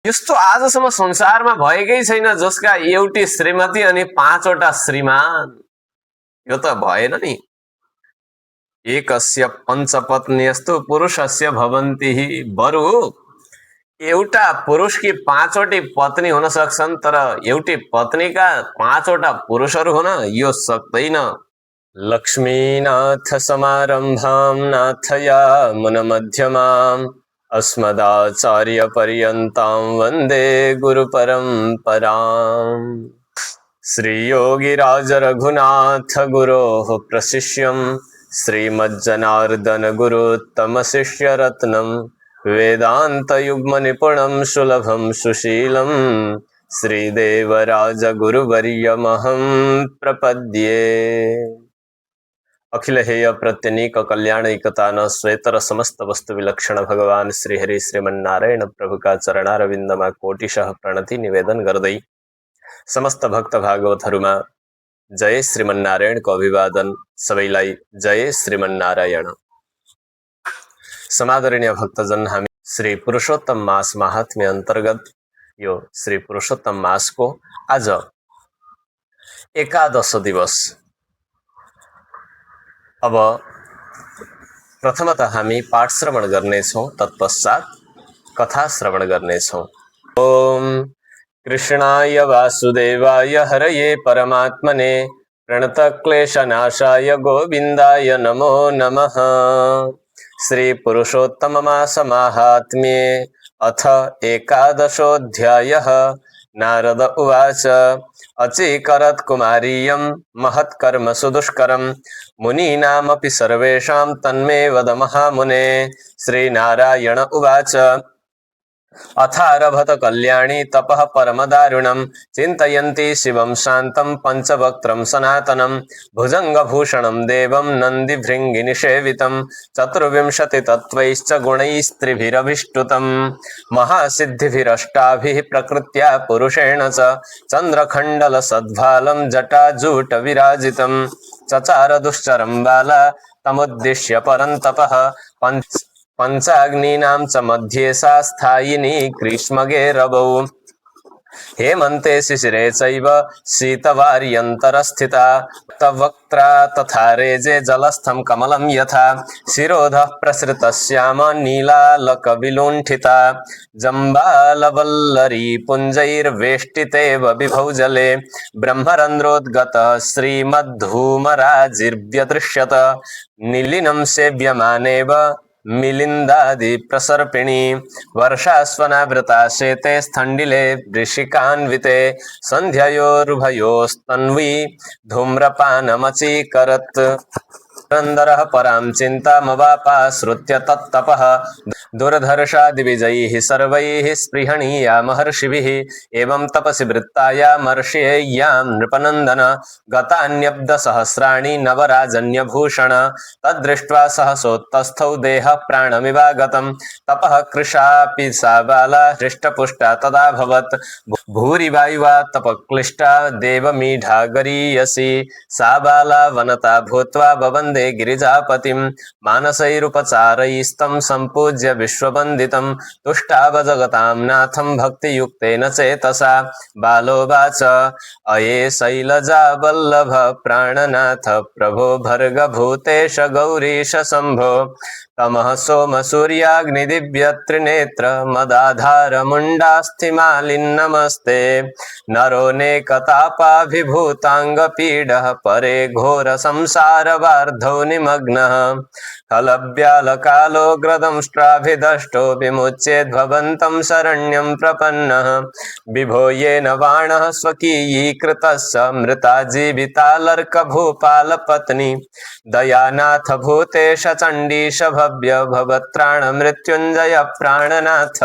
यस्तो आजसम्म संसारमा भएकै छैन जसका एउटी श्रीमती अनि 5 वटा श्रीमान। यो त भएन नि। एकस्य पञ्चपत्न्यस्तु पुरुषस्य भवन्ति। बरु एउटा पुरुषकी 5 वटी पत्नी हुन सक्छन्, तर एउटी पत्नीका 5 वटा पुरुषहरू हुन यो सक्दैन। लक्ष्मीनाथ समारम्भां नाथयामुनमध्यमाम् अस्मदाचार्यपर्यन्तां वन्दे गुरुपरम्पराम्। श्रीयोगिराज रघुनाथ गुरोः प्रशिष्यं श्रीमज्जनार्दन गुरुत्तमशिष्यरत्नं वेदान्तयुग्मनिपुणं सुलभं सुशीलं श्रीदेवराज गुरुवर्यमहं प्रपद्ये। अखिल हेय प्रत्यनीक कल्याण एकतान श्वेतर समस्त वस्तु विलक्षण भगवान श्री हरि श्रीमन्नारायण प्रभु का चरणारविन्दमा कोटिशः प्रणति निवेदन गर्दै समस्त भक्त भागवतहरुमा जय श्रीमन्नारायण को अभिवादन। सबैलाई जय श्रीमन्नारायण। समादरणीय भक्तजन, हामी श्री पुरुषोत्तम मास महात्म्य अन्तर्गत यो श्री पुरुषोत्तम मास को आज एकादश दिवस। अब प्रथमतः हामी पाठ श्रवण गर्नेछौं, तत्पश्चात कथा श्रवण गर्नेछौं। ओम कृष्णाय वासुदेवाय हरये परमात्मने प्रणतक्लेशनाशाय गोविन्दाय नमो नमः। श्री पुरुषोत्तम मास माहात्म्ये अथ एकादशोऽध्यायः। नारद उवाच अचीकरत् कुमारीयं महत्कर्म सुदुष्करं मुनीनामपि सर्वेषां तन्मे वद महामुने। श्रीनारायण उवाच अथारभत कल्याणी तपः परमदारुणं चिन्तयन्ती शिवं शान्तं पंचवक्त्रं सनातनं भुजंगभूषणं देवं नन्दिभृङ्गिनिषेवितं चतुर्विंशतितत्त्वैश्च गुणैस्त्रिभिरभिष्टुतं महासिद्धिभिरष्टाभिः प्रकृत्या पुरुषेण च चन्द्रखण्डलसद्भालं जटाजूटविराजितं चचार दुश्चरं बाला तमुद्दिश्य परन्तपः पंचाग्नीनां च मध्ये सा स्थायिनी ग्रीष्मगेरवौ हेमन्ते शिशिरे चैव शीतवार्यन्तरस्थिता तवक्त्रा तथा रेजे जलस्थं कमलं यथा शिरोधः प्रसृतश्याम नीलालकविलुण्ठिता जम्बालवल्लरी पुञ्जैर्वेष्टितेव विभौ जले ब्रह्मरन्ध्रोद्गत श्रीमद्धूमराजिर्व्यदृश्यत नीलिनं सेव्यमानेव मिलिन्दादि प्रसर्पिणी वर्षास्वनावृता शेते स्थण्डिले वृषिकान्विते सन्ध्यायोरुभयोस्तन्वी धूम्रपानमचीकरत् पुरन्दरः परां चिन्तामवापाश्रुत्य तत्तपः दुर्धर्षादिविजयैः सर्वैः स्पृहणीया महर्षिभिः एवं तपसि वृत्तायामर्षय्यां नृपनन्दन गतान्यब्दसहस्राणि नवराजन्यभूषण तद्दृष्ट्वा सहसोत्तस्थौ देहः प्राणमिवागतं तपः कृशापि सा बाला हृष्टपुष्टा तदाभवत् भूरिवायुवा तपक्लिष्टा देवमीढा गरीयसी सा बाला वनता भूत्वा बवन्दे गिरिजापतिं मानसैरुपचारैस्तं सम्पूज्य विश्ववन्दितं तुष्टावजगतां नाथं भक्तियुक्तेन चेतसा बालोवाच अये शैलजा वल्लभ प्राणनाथ प्रभो भर्गभूतेश गौरीश शम्भो तमः सोम सूर्याग्निदिव्यत्रिनेत्र मदाधार मुण्डास्थिमालिन्नमस्ते नरो नेकतापाभिभूताङ्गपीडः परे घोर संसारवार्धौ निमग्नः खलव्यालकालोग्रदंष्ट्राभिदष्टो विमुच्येद्भवन्तं शरण्यं प्रपन्नः विभो येन वाणः स्वकीयीकृतस्य मृता जीवितालर्कभूपालपत्नी दयानाथ भूतेश चण्डीश भव्य भवत्राण मृत्युञ्जय प्राणनाथ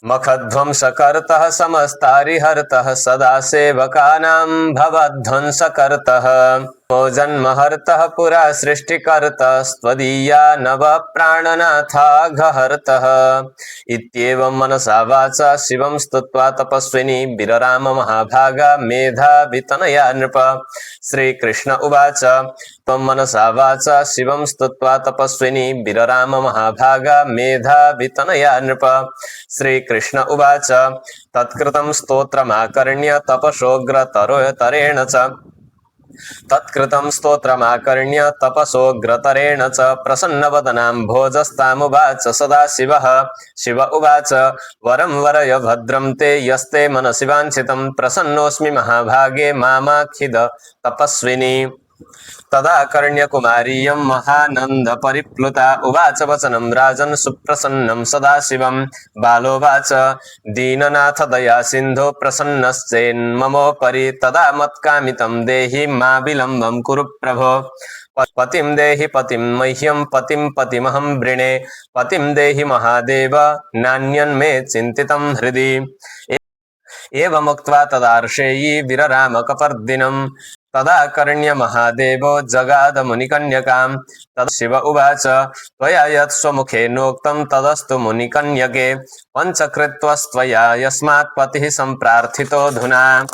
मखध्वंसकर्तः समस्तारिहर्तः सदा सेवकानां भवध्वंसकर्तः जन्महर्तः पुरा सृष्टिकर्तस्त्वदीया नव प्राणनाथाघहर्तः इत्येवं मनसा वाचा शिवं स्तुत्वा तपस्विनी विरराम महाभागा मेधावितनया नृप। श्रीकृष्ण उवाच त्वं मनसा वाचा शिवं स्तुत्वा तपस्विनी विरराम महाभागा मेधावितनया नृप। श्रीकृष्ण उवाच तत्कृतं स्तोत्रमाकर्ण्य तपसोग्रतरेण च तत्कृतं स्तोत्रमाकर्ण्य तपसोग्रतरेण च प्रसन्नवदनाम्भोजस्तामुवाच सदाशिवः। शिव उवाच वरं वरय भद्रं ते यस्ते मनसि वाञ्छितं प्रसन्नोऽस्मि महाभागे मामाखिद तपस्विनी। तदा कर्ण्यकुमारीयं महानंद परिप्लुता उवाच वचनं राजन् सुप्रसन्नं सदाशिवं। बालोवाच दीननाथ दया सिन्धो प्रसन्नश्चेन्ममोपरि तदा मत्कामितं देहि मा विलम्बं कुरु प्रभो। पतिं देहि पतिं मह्यं पतिं पतिमहं वृणे पतिं देहि महादेव नान्यन्मे चिन्तितं हृदि। एवमुक्त्वा तदार्षेयी विरराम कपर्दिनं। तदा कर्ण्य महादेवो जगाद मुनिकन्यकां। तदा शिव उवाच त्वया यत् स्वमुखेनोक्तं तदस्तु मुनिकन्यके पञ्चकृत्वस्त्वया यस्मात् पतिः सम्प्रार्थितोऽधुना।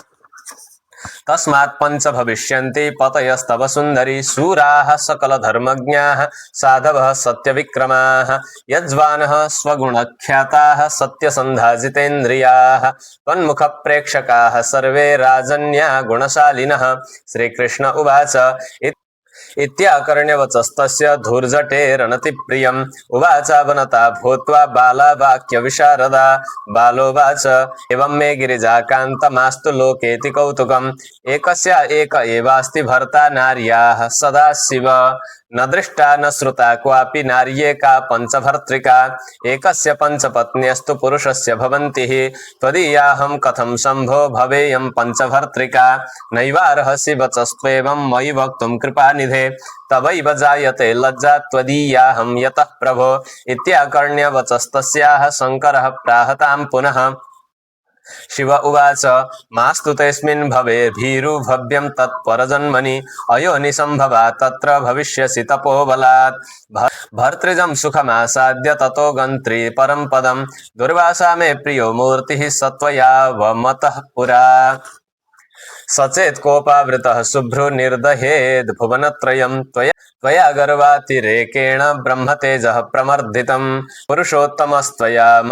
तस्मात् पंच भविष्यन्ति पतयस्तव सुंदरी शूराः सकलधर्मज्ञाः साधवः सत्यविक्रमाः यज्वानः स्वगुणख्याताः सत्यसन्धा जितेन्द्रियाः त्वन्मुखप्रेक्षकाः सर्वे राजन्या गुणशालिनः। श्रीकृष्ण उवाच इत्याकर्ण्यवचस्तस्य धूर्जटेरनतिप्रियम्। उवाचावनता भूत्वा बाला वाक्यविशारदा। बालोवाच एवं मे गिरिजाकान्तमास्तु लोकेति कौतुकम्। एकस्या एक एवास्ति भर्ता नार्याः सदाशिव न दृष्टा न श्रुता क्वापि नार्येका पंचभर्तृका। एकस्य पंचपत्न्यस्तु पुरुषस्य भवन्ति त्वदीयाहं कथं शम्भो भवेयं पंचभर्तृका। नैवार्हसि वचस्त्वेवं मयि वक्तुं कृपानिधे तवैव जायते लज्जा त्वदीयाहं यतः प्रभो। इत्याकर्ण्य वचस्तस्याः शङ्करः प्राहतां पुनः। शिव उवाच मास्तु तेऽस्मिन् भवे भीरु भव्यं तत्परजन्मनि अयोनिसम्भवा तत्र भविष्यसि तपोबलात्। भर्तृजं सुखमासाद्य ततो गन्त्री परं पदं दुर्वासा मे प्रियो मूर्तिः सत्वया वमतः पुरा। सचेत कोपावृतः शुभ्रो निर्दहेद् भुवनत्रयं त्वया गर्वातिरेकेण ब्रह्मतेजः प्रमर्दितं। पुरुषोत्तमस्त्वया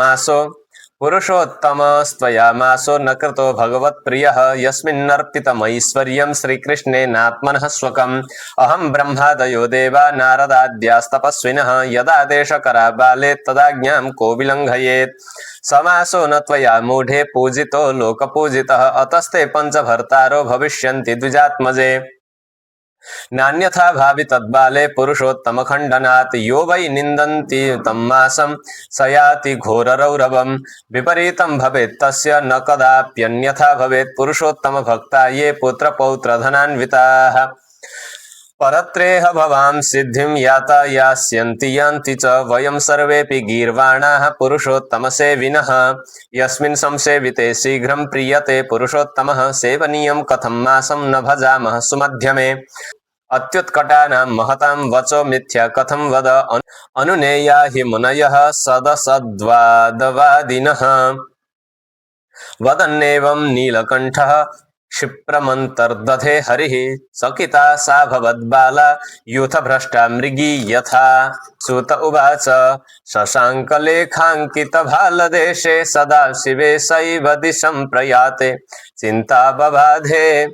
मासो न कृतो भगवत्प्रियः यस्मिन्नर्पितमैश्वर्यं श्रीकृष्णेनात्मनः स्वकम्। अहं ब्रह्मादयो देवा नारदाद्यास्तपस्विनः यदा देशकरा बाले तदाज्ञां को विलङ्घयेत्। समासो न त्वया मूढे पूजितो लोकपूजितः अतस्ते पञ्चभर्तारो भविष्यन्ति द्विजात्मजे। नान्यथा भावि तद्बाले पुरुषोत्तमखण्डनात् यो वै निन्दन्ति तं मासं स याति घोररौरवं। विपरीतं भवेत् तस्य न कदाप्यन्यथा भवेत् पुरुषोत्तमभक्ता ये पुत्रपौत्रधनान्विताः। परत्रेह भवां सिद्धिं याता यास्यन्ति यान्ति च वयं सर्वेऽपि गीर्वाणाः पुरुषोत्तमसेविनः। यस्मिन् संसेविते शीघ्रं प्रीयते पुरुषोत्तमः सेवनीयं कथं मासं न भजामः सुमध्यमे। अत्युत्कटानां महतां वचो मिथ्या कथं वद अनुनेया हि मुनयः सदसद्वादवादिनः। वदन्नेवं नीलकण्ठः क्षिप्रमन्तर्दधे हरिः सकिता सा भवद्बाला यूथभ्रष्टा मृगी यथा। सूत उवाच शशाङ्कलेखाङ्कितभालदेशे सदा शिवे सैव दिशं प्रयाते चिन्ता बबाधे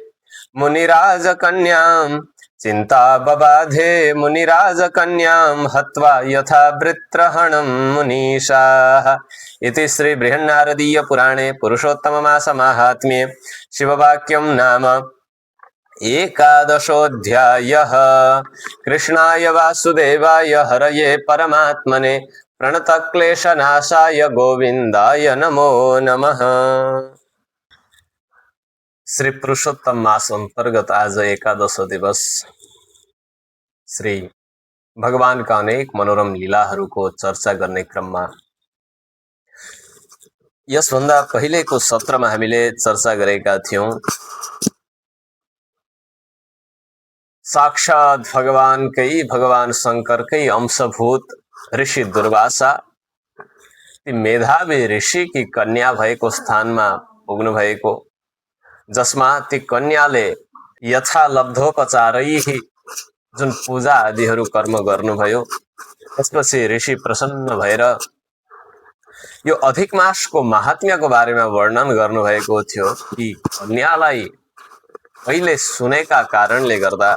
मुनिराजकन्यां हत्वा यथा वृत्रहणं मुनीशाः। इति श्री बृहन्नारदीय पुराणे पुरुषोत्तममासमाहात्म्ये शिववाक्यं नाम एकादशोऽध्यायः। कृष्णाय वासुदेवाय हरये परमात्मने प्रणतक्लेशनाशाय गोविंदाय नमो नमः। श्री पुरुषोत्तम मास अंतर्गत आज एकादश दिवस श्री भगवान का अनेक मनोरम लीलाहरूको चर्चा गर्ने क्रममा यसभन्दा पहिलेको सत्रमा हामीले चर्चा गरेका थियौं साक्षात भगवान शंकरकै अंशभूत ऋषि दुर्वासा ती मेधावी ऋषिकी कन्या भएको स्थानमा पुग्नु भएको, जसमा ती कन्याले यथा लब्धोपचारै जुन पूजा आदिहरू कर्म गर्नुभयो। त्यसपछि ऋषि प्रसन्न भएर यो अधिक मासको महात्म्यको बारेमा वर्णन गर्नुभएको थियो कि कन्यालाई पहिले सुनेका कारणले गर्दा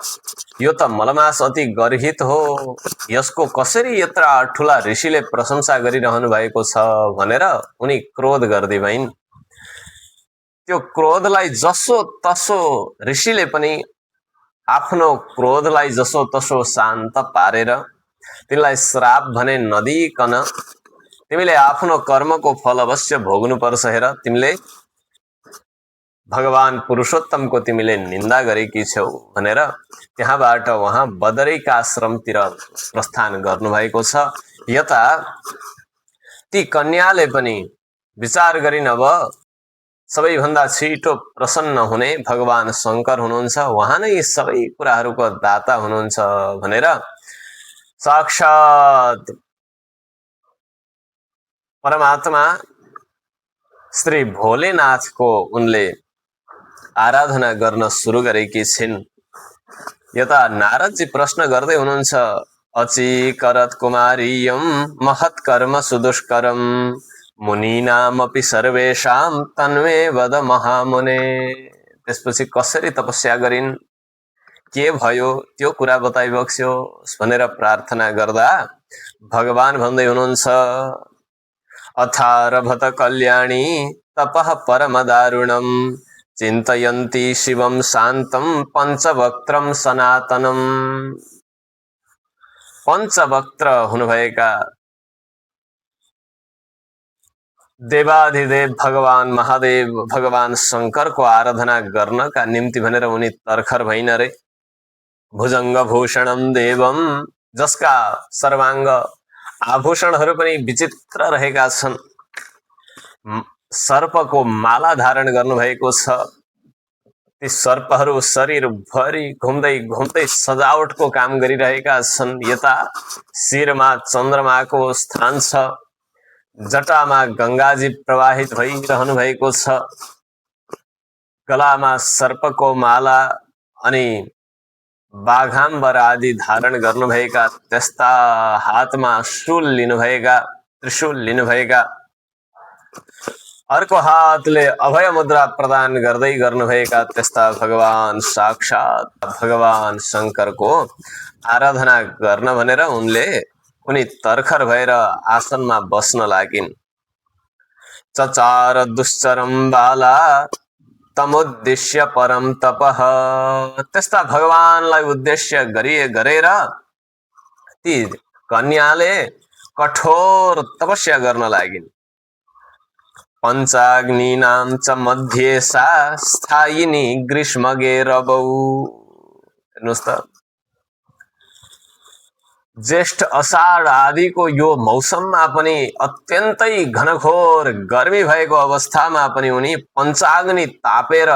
यो त मलमास अति गर्हित हो, यसको कसरी यत्र ठुला ऋषिले प्रशंसा गरिरहनु भएको छ भनेर उनी क्रोध गर्दै भइन्। त्यो क्रोधलाई जसो तसो ऋषिले पनि आफ्नो क्रोधलाई जसो तसो शान्त पारेर तिनलाई श्राप भने नदिकन तिमीले आफ्नो कर्मको फल अवश्य भोग्नु पर्छ हेर, तिमीले भगवान पुरुषोत्तमको तिमीले निन्दा गरेकी छौ भनेर त्यहाँबाट उहाँ बदरीका आश्रमतिर प्रस्थान गर्नुभएको छ। यता ती कन्याले पनि विचार गरिन् अब सबैभन्दा छिटो प्रसन्न हुने भगवान शंकर हुनुहुन्छ, उहाँ नै सबै कुराहरूको दाता हुनुहुन्छ भनेर साक्षात परमात्मा श्री भोलेनाथको उनले आराधना गर्न सुरु गरेकी छिन्। यता नारदजी प्रश्न गर्दै हुनुहुन्छ, अचिकरत कुमारीयम महत् कर्म सुदुष्करम मुनीनामपि सर्वेषां तन्मे वद महामुने। त्यसपछि कसरी तपस्या गरिन्, के भयो त्यो कुरा बताइबक्स्योस् भनेर प्रार्थना गर्दा भगवान भन्दै हुनुहुन्छ, अथारभत कल्याणी तपः परम दारुणम चिन्तयन्ती शिवम शान्तम पंचवक्त्रम सनातनम। पंचवक्त्र हुनुभएका देवाधिदेव भगवान महादेव भगवान शंकरको आराधना गर्नका निम्ति भनेर उनी तर्खर भइन रे। भुजंग भूषणम देवम, जसका सर्वांग आभूषणहरू पनि विचित्र रहेका छन्, सर्पको माला धारण गर्नुभएको छ। ती सर्पहरू शरीरभरि घुम्दै घुम्दै सजावटको काम गरिरहेका छन्। यता शिरमा चन्द्रमाको स्थान छ, जटामा गंगाजी प्रवाहित भइरहनु भएको छ, गलामा सर्पको माला अनि बाघाम्बर आदि धारण गर्नुभएका, त्यस्ता हातमा शूल लिनुभएका, त्रिशूल लिनुभएका, अर्को हातले अभय मुद्रा प्रदान गर्दै गर्नुभएका त्यस्ता भगवान साक्षात भगवान शंकरको आराधना गर्न भनेर उनी तर्खर भएर आसनमा बस्न लागिन्। चचार दुश्चरम बाला तमुद्देश्य परम तपः, त्यस्ता भगवानलाई उद्देश्य गरेर ती कन्याले कठोर तपस्या गर्न लागिन्। पंचाग्नीनां च मध्ये सा स्थायिनी ग्रीष्मगेरबौ। हेर्नुस् त, ज्येष्ठ अषाढ आदिको यो मौसममा पनि अत्यन्तै घनघोर गर्मी भएको अवस्थामा पनि उनी पञ्चाग्नि तापेर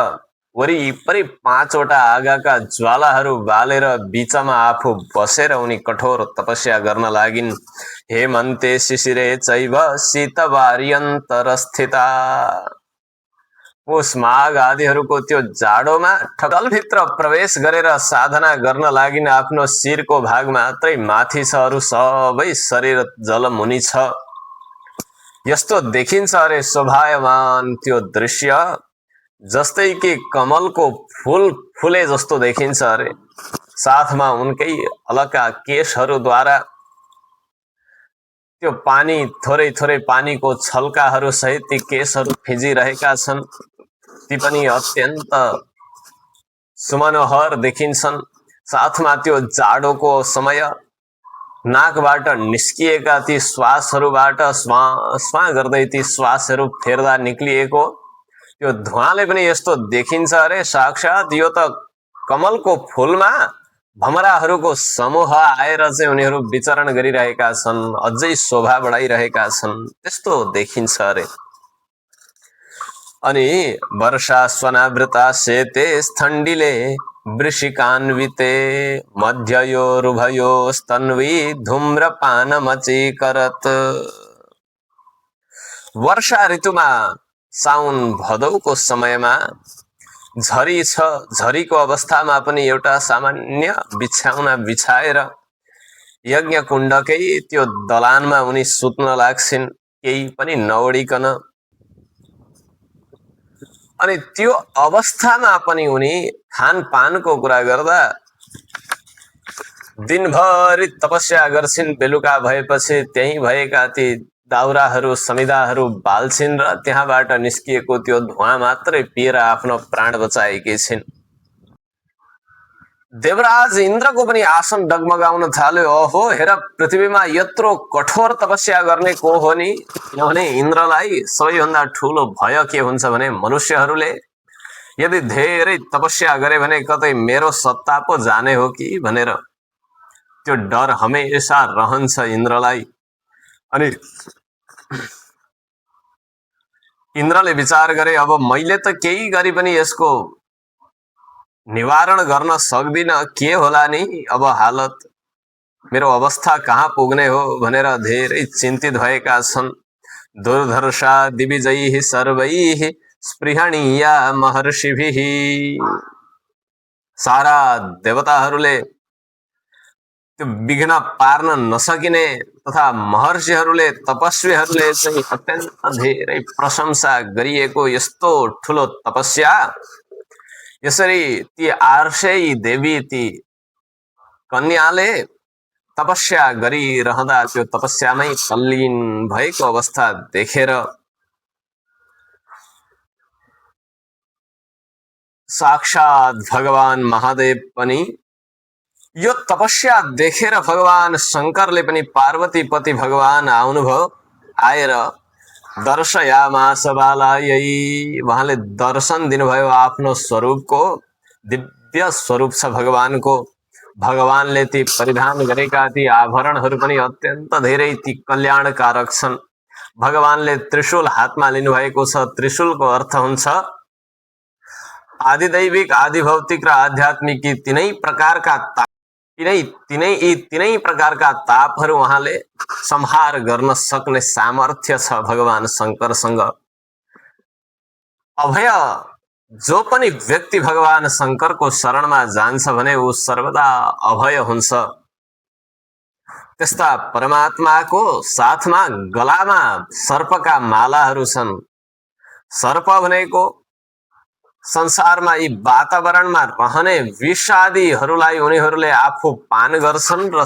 वरिपरि 5 वटा आगाका ज्वालाहरू बालेर बीचमा आफू बसेर उनी कठोर तपस्या गर्न लागिन्। हेमन्ते शिशिरे चैव शीतवार्यन्तर स्थिता, पुष माघ आदिहरूको त्यो जाडोमा ठगलभित्र प्रवेश गरेर साधना गर्न लागिन्। आफ्नो शिरको भाग मात्रै माथि छ, अरू सबै शरीर जलमुनि छ। यस्तो देखिन्छ अरे शोभायमान त्यो दृश्य, जस्तै कि कमलको फूल फुले जस्तो देखिन्छ अरे। साथमा उनकै अलका केशहरूद्वारा त्यो पानी थोरै थोरै पानीको छल्काहरू सहित ती केशहरू फिजिरहेका छन्, ती पनि अत्यन्त सुमनोहर देखिन्छन्। साथमा त्यो जाडोको समय नाकबाट निस्किएका ती श्वासहरूबाट स्वां गर्दै ती श्वासहरू फेर्दा निक्लिएको त्यो धुवाले पनि यस्तो देखिन्छ अरे साक्षात यो त कमलको फूलमा भमराहरूको समूह आएर चाहिँ उनीहरू विचरण गरिरहेका छन्, अझै शोभा बढाइरहेका छन्, त्यस्तो देखिन्छ अरे। अनि वर्षा स्वनावृता सेते ठण्डीले वृषिकान्विते मध्ययोरुभयोस्तन्वी धूम्रपानमचीकरत्। वर्षा ऋतुमा साउन भदौको समयमा झरी छ। झरीको अवस्थामा पनि एउटा सामान्य बिछाउना बिछाएर यज्ञ कुण्डकै त्यो दलानमा उनी सुत्न लाग्छिन्, केही पनि नओडिकन। अनि त्यो अवस्थामा पनि उनी खानपानको कुरा गर्दा दिनभरि तपस्या गर्छिन्। बेलुका भएपछि त्यही भएका ती दाउराहरू समिदाहरू बाल्छिन् र त्यहाँबाट निस्किएको त्यो धुवा मात्रै पिएर आफ्नो प्राण बचाएकी छिन्। देवराज इन्द्रको पनि आसन डगमगाउन थाल्यो। ओहो, हेर, पृथ्वीमा यत्रो कठोर तपस्या गर्ने को हो नि? किनभने इन्द्रलाई सबैभन्दा ठुलो भय के हुन्छ भने मनुष्यहरूले यदि धेरै तपस्या गरे भने कतै मेरो सत्ता पो जाने हो कि भनेर त्यो डर हमेशा रहन्छ इन्द्रलाई। अनि इन्द्रले विचार गरे, अब मैले त केही गरी पनि यसको निवारण गर्न सक्दिन, के होला नि अब हालत, मेरो अवस्था कहाँ पुग्ने हो भनेर धेरै चिन्तित भएका छन्। दुर्धर्षा दिविजैः सर्वैः स्पृहणीया महर्षिभिः। सारा देवताहरूले त्यो विघ्न पार्न नसकिने तथा महर्षिहरूले तपस्वीहरूले चाहिँ अत्यन्त धेरै प्रशंसा गरिएको यस्तो ठुलो तपस्या, यसरी ती आर्षेयी देवी ती कन्याले तपस्या गरिरहँदा त्यो तपस्यामै तल्लीन भएको अवस्था देखेर साक्षात भगवान महादेव पनि यो तपस्या देखेर भगवान शंकरले पनि पार्वतीपति भगवान आउनुभयो। आएर दर्शयामास बालायै, उहाँले दर्शन दिनुभयो आफ्नो स्वरूपको। दिव्य स्वरूप छ भगवानको। भगवानले ती परिधान गरेका ती आभरणहरू पनि अत्यन्त धेरै ती कल्याणकारक छन्। भगवानले त्रिशूल हातमा लिनुभएको छ। त्रिशूलको अर्थ हुन्छ आदिदैविक, आदिभौतिक र आध्यात्मिक तीनै प्रकारका तीनै प्रकारका तापहरू उहाँले संहार गर्न सक्ने सामर्थ्य छ भगवान शंकरसँग। अभय जो पनि व्यक्ति भगवान शंकरको शरणमा जान्छ भने ऊ सर्वदा अभय हुन्छ। त्यस्ता परमात्माको साथमा गलामा सर्पका मालाहरू छन्। सर्प भनेको संसारमा यी वातावरणमा रहने विष आदिहरूलाई उनीहरूले आफू पान गर्छन् र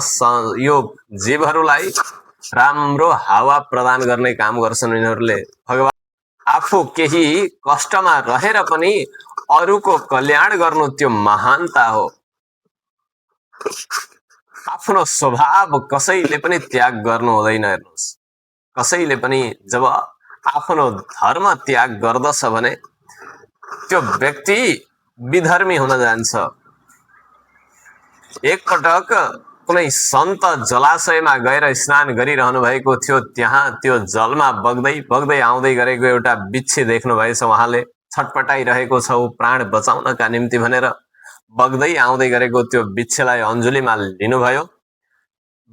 यो जीवहरूलाई राम्रो हावा प्रदान गर्ने काम गर्छन् उनीहरूले। भगवान आफू केही कष्टमा रहेर पनि अरूको कल्याण गर्नु त्यो महानता हो। आफ्नो स्वभाव कसैले पनि त्याग गर्नु हुँदैन। हेर्नुहोस्, कसैले पनि जब आफ्नो धर्म त्याग गर्दछ भने त्यो व्यक्ति विधर्मी हुन जान्छ। एकपटक कुनै सन्त जलाशयमा गएर स्नान गरिरहनु भएको थियो। त्यहाँ त्यो जलमा बग्दै बग्दै आउँदै गरेको एउटा बिच्छी देख्नु भएछ। उहाँले छटपटाइरहेको छ, ऊ प्राण बचाउनका निम्ति भनेर बग्दै आउँदै गरेको त्यो बिच्छीलाई अन्जुलीमा लिनुभयो।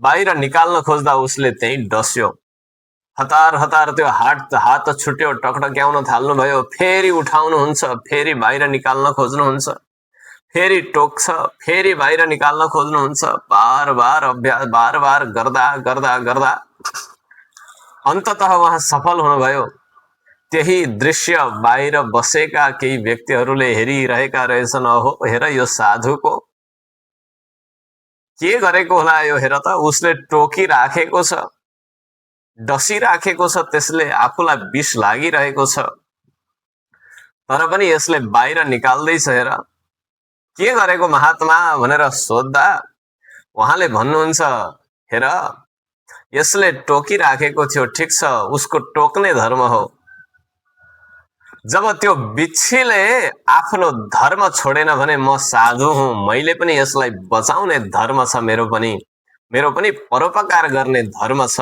बाहिर निकाल्न खोज्दा उसले त्यही डस्यो। हतार हतार त्यो हात छुट्यो, टकटक्याउन थाल्नुभयो। फेरि उठाउनुहुन्छ, फेरि बाहिर निकाल्न खोज्नुहुन्छ, फेरि टोक्छ, फेरि बाहिर निकाल्न खोज्नुहुन्छ। बार बार अभ्यास बार बार गर्दा गर्दा गर्दा अन्ततः उहाँ सफल हुनुभयो। त्यही दृश्य बाहिर बसेका केही व्यक्तिहरूले हेरिरहेका रहेछन्। ओहो, हेर यो साधुको के गरेको होला यो, हेर त उसले टोकिराखेको छ, डसिराखेको छ, त्यसले आफूलाई विष लागिरहेको छ, तर पनि यसले बाहिर निकाल्दैछ। हेर के गरेको महात्मा भनेर सोद्धा उहाँले भन्नुहुन्छ, हेर यसले टोकिराखेको थियो, ठिक छ, उसको टोक्ने धर्म हो। जब त्यो बिच्छीले आफ्नो धर्म छोडेन भने म साधु हुँ, मैले पनि यसलाई बचाउने धर्म छ, मेरो पनि परोपकार गर्ने धर्म छ।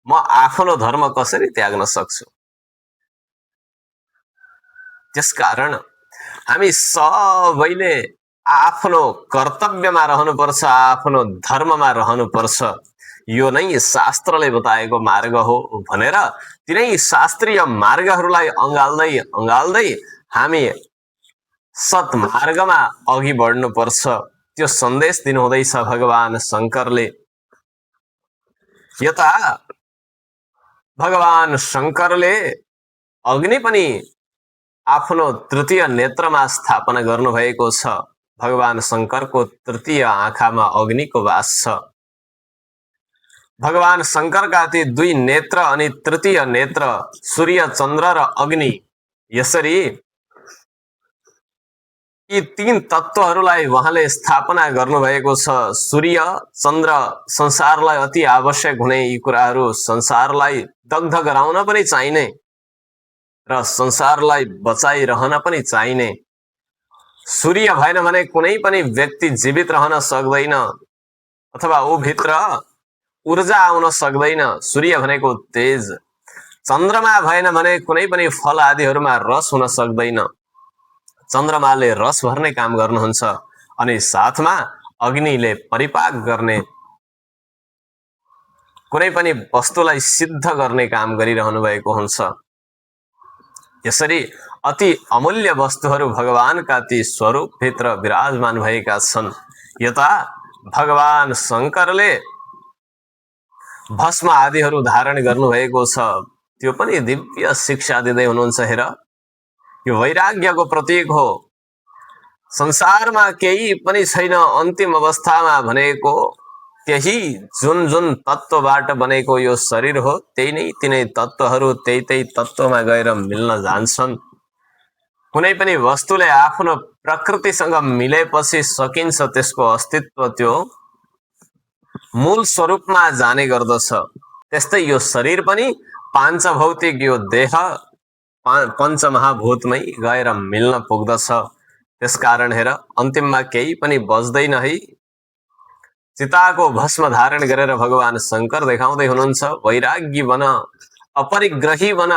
म आफ्नो धर्म कसरी त्याग्न सक्छु? त्यसकारण हामी सबैले आफ्नो कर्तव्यमा रहनुपर्छ, आफ्नो धर्ममा रहनुपर्छ। यो नै शास्त्रले बताएको मार्ग हो भनेर तिनै शास्त्रीय मार्गहरूलाई अँगाल्दै अँगाल्दै हामी सत्मार्गमा अघि बढ्नुपर्छ, त्यो सन्देश दिनुहुँदैछ भगवान शङ्करले। यता भगवान शङ्करले अग्नि पनि आफ्नो तृतीय नेत्रमा स्थापना गर्नुभएको छ। भगवान शङ्करको तृतीय आँखामा अग्निको वास छ। भगवान शङ्करका ती दुई नेत्र अनि तृतीय नेत्र सूर्य, चन्द्र र अग्नि, यसरी यी तीन तत्त्वहरूलाई उहाँले स्थापना गर्नुभएको छ। सूर्य, चन्द्र संसारलाई अति आवश्यक हुने यी कुराहरू, संसारलाई दग्ध गराउन पनि चाहिने र संसारलाई बचाइरहन पनि चाहिने। सूर्य भएन भने कुनै पनि व्यक्ति जीवित रहन सक्दैन अथवा ऊ भित्र ऊर्जा आउन सक्दैन। सूर्य भनेको तेज। चन्द्रमा भएन भने कुनै पनि फल आदिहरूमा रस हुन सक्दैन। चन्द्रमाले रस भर्ने काम गर्नुहुन्छ अनि साथमा अग्निले परिपाक गर्ने, कुनै पनि वस्तुलाई सिद्ध गर्ने काम गरिरहनु भएको हुन्छ। यसरी अति अमूल्य वस्तुहरू भगवानका ती स्वरूपभित्र विराजमान भएका छन्। यता भगवान शङ्करले भस्म आदिहरू धारण गर्नुभएको छ, त्यो पनि दिव्य शिक्षा दिँदै हुनुहुन्छ। हेर, यो वैराग्यको प्रतीक हो। संसारमा केही पनि छैन अन्तिम अवस्थामा भनेको त्यही जुन जुन तत्त्वबाट बनेको यो शरीर हो, त्यही नै तिनै तत्त्वहरू त्यही तत्त्वमा गएर मिल्न जान्छन्। कुनै पनि वस्तुले आफ्नो प्रकृतिसँग मिलेपछि सकिन्छ त्यसको अस्तित्व त्यो मूल स्वरूपमा जाने गर्दछ। त्यस्तै यो शरीर पनि पाञ्चभौतिक यो देह पञ्चमहाभूतमै गएर मिल्न पुग्दछ। त्यसकारण हेर, अन्तिममा केही पनि बच्दैन है। चिताको भस्म धारण गरेर भगवान शङ्कर देखाउँदै हुनुहुन्छ, वैरागी बन, अपरिग्रही बन।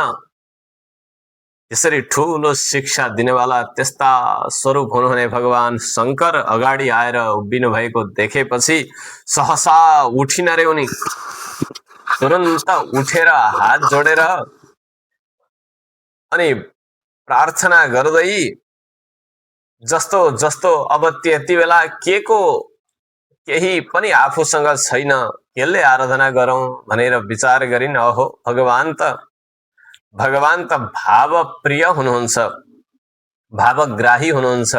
यसरी ठूलो शिक्षा दिनेवाला त्यस्ता स्वरूप हुनुहुने भगवान शङ्कर अगाडि आएर उभिनु भएको देखेपछि सहसा उठिन रे उनी। तुरन्त उठेर हात जोडेर अनि प्रार्थना गर्दै, जस्तो जस्तो अब त्यति बेला के को केही पनि आफूसँग छैन, केले आराधना गरौं भनेर विचार गरिन्। अहो, भगवान त भावप्रिय हुनुहुन्छ, भावग्राही हुनुहुन्छ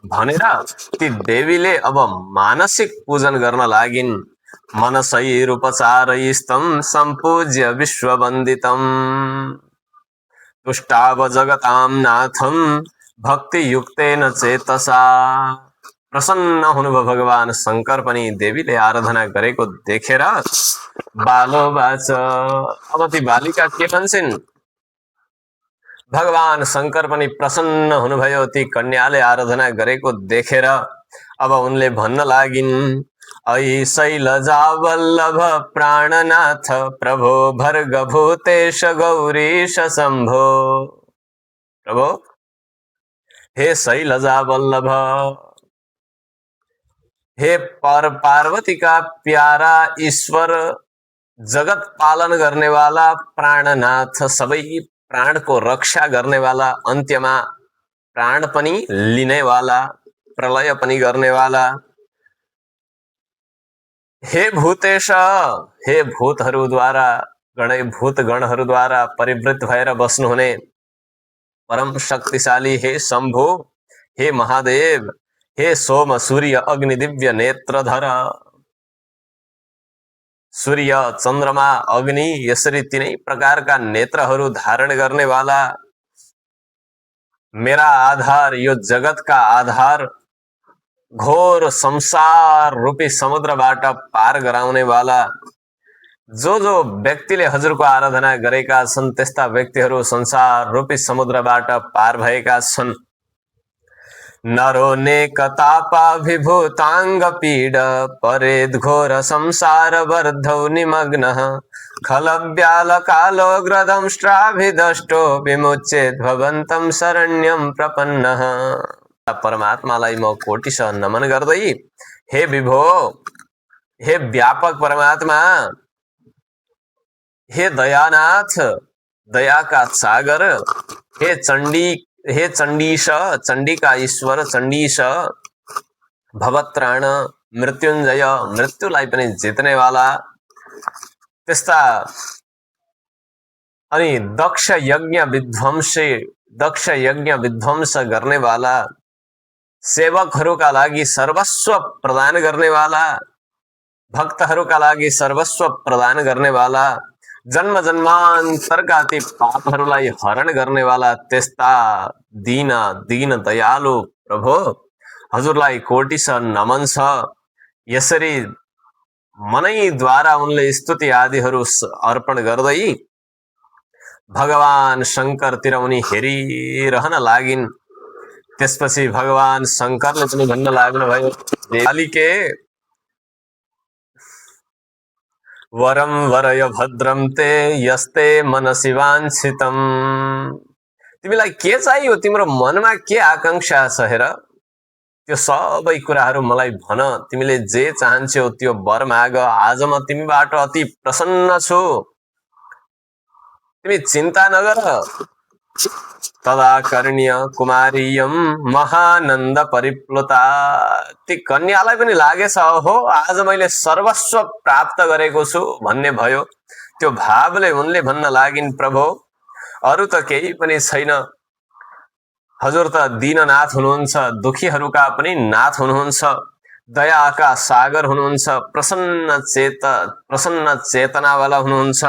भनेर ती देवीले अब मानसिक पूजन गर्न लागिन्। मनसैरुपचारैस्तं सम्पूज्य विश्ववन्दितं तुष्टाव जगतां नाथं भक्तियुक्तेन चेतसा। प्रसन्न हुनुभयो भगवान शङ्कर पनि देवीले आराधना गरेको देखेर। बालो बाच, अब ती बालिका के भन्छन्? भगवान शङ्कर पनि प्रसन्न हुनुभयो ती कन्याले आराधना गरेको देखेर। अब उनले भन्न लागिन्, ऐ शैलजा वल्लभ प्राणनाथ प्रभो भर्गभूतेश गौरीश शम्भो। प्रभो, हे शैलजा वल्लभ, हे पार्वती का प्यारा ईश्वर, जगत पालन गर्नेवाला प्राणनाथ, सबै प्राणको रक्षा गर्नेवाला, अन्त्यमा प्राण पनि लिनेवाला, प्रलय पनि गर्नेवाला। हे भूतेश, हे भूतहरूद्वारा भूतगणहरूद्वारा परिवृत भएर बस्नुहुने परम शक्तिशाली हे शम्भु, हे महादेव, हे सोम सूर्य अग्नि दिव्य नेत्रधर। सूर्य, चन्द्रमा, अग्नि, यसरी तीनै प्रकारका नेत्रहरू धारण गर्नेवाला, मेरा आधार, यो जगतका आधार, घोर संसार रूपी समुद्रबाट पार गराउनेवाला। जो व्यक्तिले हजुरको आराधना गरेका छन् त्यस्ता व्यक्तिहरू संसार रूपी समुद्रबाट पार भएका छन्। नरो नेकतापाभिभूताङ्ग पीड परेद घोर संसार वर्धौ निमग्नः खलव्याल कालो ग्रदंष्ट्राभिदष्टो विमुच्येत् भवन्तं शरण्यं प्रपन्नः। परमात्मालाई म कोटिसह नमन गर्दै, हे विभो, हे व्यापक परमात्मा, हे दयानाथ, दयाका सागर, हे चण्डीश, चण्डीका ईश्वर, चण्डीश, भवत्राण, मृत्युञ्जय, मृत्युलाई पनि जित्नेवाला, त्यस्ता अनि दक्ष यज्ञ विध्वंस गर्नेवाला, सेवकहरूका लागि सर्वस्व प्रदान गर्नेवाला, भक्तहरूका लागि सर्वस्व प्रदान गर्नेवाला, जन्म जन्मान्तरका ती पापहरूलाई हरण गर्नेवाला त्यस्ता दीन दयालु प्रभु हजुरलाई कोटिसह नमन छ। यसरी मनैद्वारा उनले स्तुति आदिहरू अर्पण गर्दै भगवान शंकरतिर उनी हेरिरहन लागिन्। त्यसपछि भगवान शंकरले पनि भन्न लाग्नुभयो, बालिके, वरम वरय भद्रम ते यस्ते मनसि वाञ्छितम। तिमीलाई के चाहियो, तिम्रो मनमा के आकांक्षा छ हेर, त्यो सबै कुराहरू मलाई भन। तिमीले जे चाहन्छौ त्यो वर माग, आज म तिमीबाट अति प्रसन्न छु, तिमी चिन्ता नगर। तदा कर्ण्य कुमारीयम महानन्द परिप्लुता। ती कन्यालाई पनि लागेछ, हो आज मैले सर्वस्व प्राप्त गरेको छु भन्ने भयो। त्यो भावले उनले भन्न लागिन्, प्रभु अरु त केही पनि छैन, हजुर त दीननाथ हुनुहुन्छ, दुखीहरूका पनि नाथ हुनुहुन्छ, दयाका सागर हुनुहुन्छ, प्रसन्न चेतनावाला हुनुहुन्छ।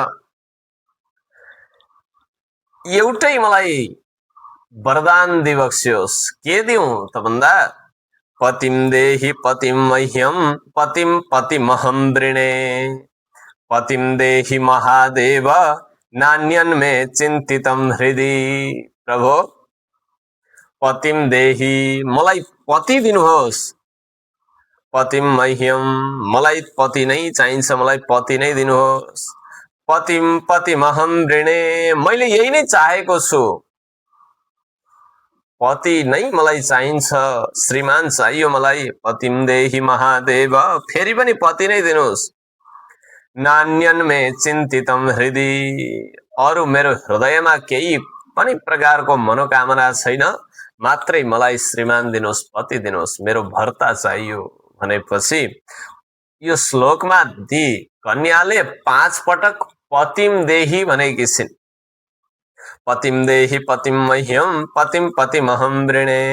एउटै मलाई वरदान दिबक्स्योस्। के दिउँ त भन्दा, पतिम देहि पतिम मह्यम, पतिम पतिमहं वृणे, पतिम देहि महादेव, नान्यन मे चिन्तितम हृदि। प्रभु पतिम देहि, मलाई पति दिनुहोस्। पतिम मह्यम, मलाई पति नै चाहिन्छ, मलाई पति नै दिनुहोस्। पतिम पतिमहं वृणे, मैले यही नै चाहेको छु, पति नै मलाई चाहिन्छ, श्रीमान चाहियो मलाई। पतिम देहि महादेव, फेरि पनि पति नै दिनुहोस्। नान्यन मे चिन्तितम हृदि, अरु मेरो हृदयमा केही पनि प्रकारको मनोकामना छैन, मात्रै मलाई श्रीमान दिनुहोस्, पति दिनुहोस्, मेरो भर्ता चाहियो भनेपछि यो श्लोकमा ती कन्याले 5 पटक पतिम देहि भनेकी छिन्। पतिम देहि पतिम मह्यम, पतिम पतिमहं वृणे।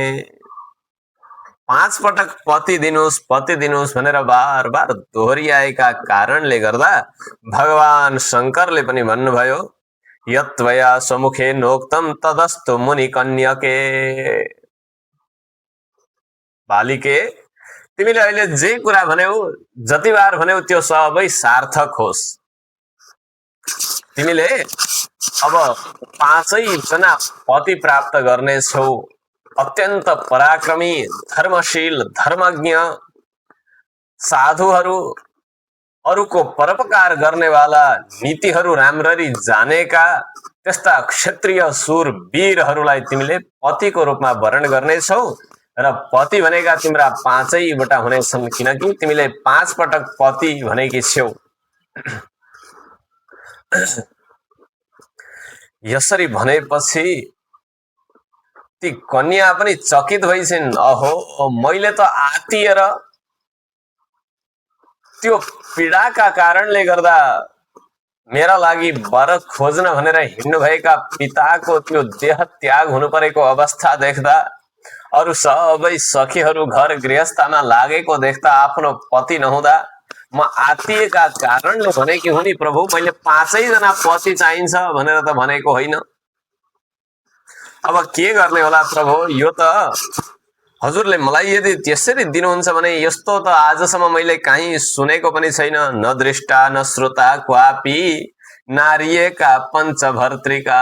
5 पटक पति दिनुहोस् भनेर बार बार दोहोरिआएका कारणले गर्दा भगवान शंकरले पनि भन्नुभयो, यत्वया सम्मुखे नोक्तम तदस्तु मुनि कन्यके। बालिके, तिमीले अहिले जे कुरा भन्यौ, जति बार भन्यौ त्यो सबै सार्थक होस्। तिमीले अब 5 जना पति प्राप्त गर्नेछौ, अत्यन्त पराक्रमी, धर्मशील, धर्मज्ञ, साधुहरू, अरूको परोपकार गर्नेवाला, नीतिहरू राम्ररी जानेका त्यस्ता क्षत्रिय शूर वीरहरूलाई तिमीले पतिको रूपमा वरण गर्नेछौ। र पति भनेका तिम्रा 5वटा हुनेछन्, किनकि तिमीले 5 पटक पति भनेकी छौ। यसरी भनेपछि ती कन्या पनि चकित भइछिन्। अहो, मैले त आतिएर त्यो पीडाका कारणले गर्दा मेरा लागि वर खोज्न भनेर हिँड्नुभएका पिताको त्यो देह त्याग हुनु परेको अवस्था देख्दा, अरु सबै सखीहरू घर गृहस्थमा लागेको देख्दा, आफ्नो पति नहुँदा म आतिएका कारणले भनेकी हुँ नि प्रभु, मैले 5 जना पति चाहिन्छ भनेर त भनेको होइन। अब के गर्ने होला प्रभु, यो त हजुरले मलाई यदि त्यसरी दिनुहुन्छ भने यस्तो त आजसम्म मैले कहीँ सुनेको पनि छैन। न दृष्टा न श्रोता क्वापि नारिएका पञ्चभर्त्रिका।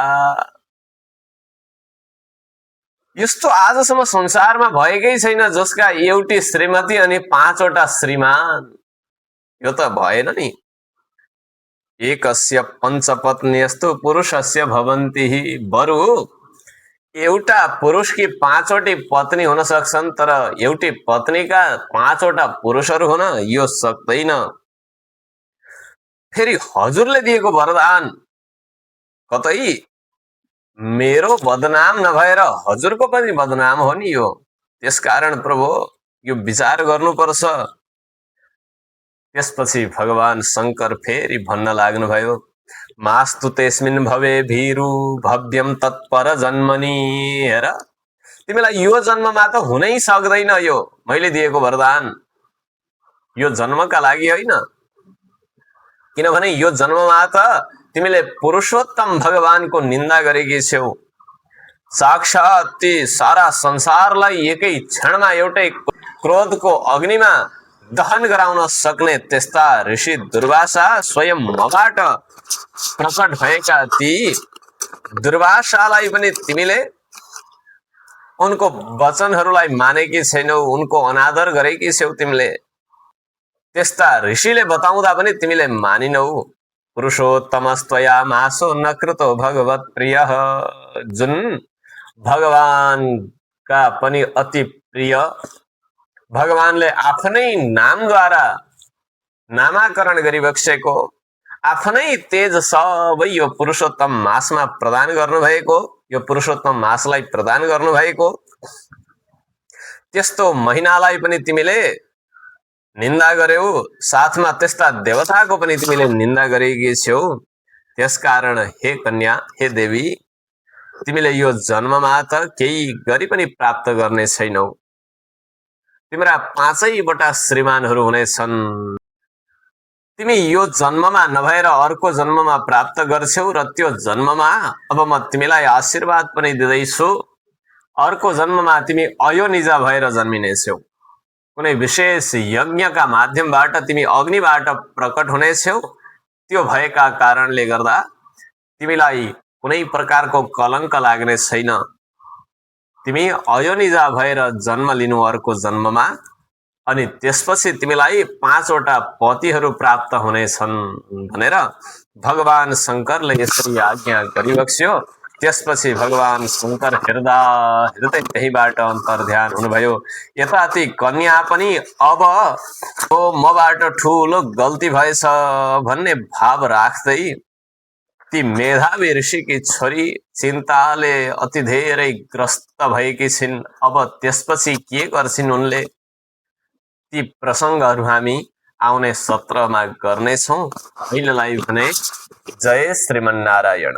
यस्तो आजसम्म संसारमा भएकै छैन जसका एउटी श्रीमती अनि 5वटा श्रीमान। यो त भएन नि। एकस्य पञ्चपत्न्यस्तु पुरुषस्य भवन्ति, बरु एउटा पुरुषकी 5वटी पत्नी हुन सक्छन्, तर एउटी पत्नीका 5वटा पुरुषहरू हुन यो सक्दैन। फेरि हजुरले दिएको वरदान कतै मेरो बदनाम नभएर हजुरको पनि बदनाम हो नि यो। त्यसकारण प्रभु यो विचार गर्नुपर्छ। त्यसपछि भगवान शंकर फेरि भन्न लाग्नुभयो, मास्तु तेस्मिन् भवे भीरु भव्यम तत्पर जन्मनी। हेर, तिमीलाई यो जन्ममा त हुनै सक्दैन यो मैले दिएको वरदान। यो जन्मका लागि होइन, किनभने यो जन्ममा त तिमीले पुरुषोत्तम भगवानको निन्दा गरेकी छौ। साक्षात ती सारा संसारलाई एकै क्षणमा एउटै क्रोधको अग्निमा दहन गराउन सक्ने त्यस्ता ऋषि दुर्वासा स्वयं मबाट प्रकट भएका ती दुर्वासालाई पनि तिमीले उनको वचनहरूलाई मानेकी छैनौ, उनको अनादर गरेकी छौ तिमीले। त्यस्ता ऋषिले बताउँदा पनि तिमीले मानिनौ। पुरुषोत्तमस्त्वया मासो न कृतो भगवत प्रिय। जुन भगवानका पनि अति प्रिय, भगवानले आफ्नै नामद्वारा नामाकरण गरिबक्सेको, आफ्नै तेज सबै यो पुरुषोत्तम मासमा प्रदान गर्नुभएको, यो पुरुषोत्तम मासलाई प्रदान गर्नुभएको त्यस्तो महिनालाई पनि तिमीले निन्दा गर्यौ। साथमा त्यस्ता देवताको पनि तिमीले निन्दा गरेकी छौ। त्यसकारण हे कन्या, हे देवी, तिमीले यो जन्ममा त केही गरी पनि प्राप्त गर्ने छैनौ। तिम्रा 5वटा श्रीमानहरू हुनेछन्। तिमी यो जन्ममा नभएर अर्को जन्ममा प्राप्त गर्छौ र त्यो जन्ममा अब म तिमीलाई आशीर्वाद पनि दिँदैछु। अर्को जन्ममा तिमी अयोनिजा भएर जन्मिनेछौ। कुनै विशेष यज्ञका माध्यमबाट तिमी अग्निबाट प्रकट हुनेछौ। त्यो भएका कारणले गर्दा तिमीलाई कुनै प्रकारको कलङ्क लाग्ने छैन। तिमी अयोनिजा भएर जन्म लिनु अर्को जन्ममा, अनि त्यसपछि तिमीलाई 5वटा पतिहरू प्राप्त हुनेछन् भनेर भगवान शंकरले यसरी आज्ञा गरिबक्स्यो। त्यसपछि भगवान शंकर हेर्दै त्यहीबाट अन्तर्ध्यान हुनुभयो। यता ती कन्या पनि अब मबाट ठुलो गल्ती भएछ भन्ने भाव राख्दै ती मेधावी ऋषिकी छोरी चिन्ताले अति धेरै ग्रस्त भएकी छिन्। अब त्यसपछि के गर्छिन् उनले, ती प्रसङ्गहरू हामी आउने सत्रमा गर्नेछौँ। अहिलेलाई भने जय श्रीमन्नारायण।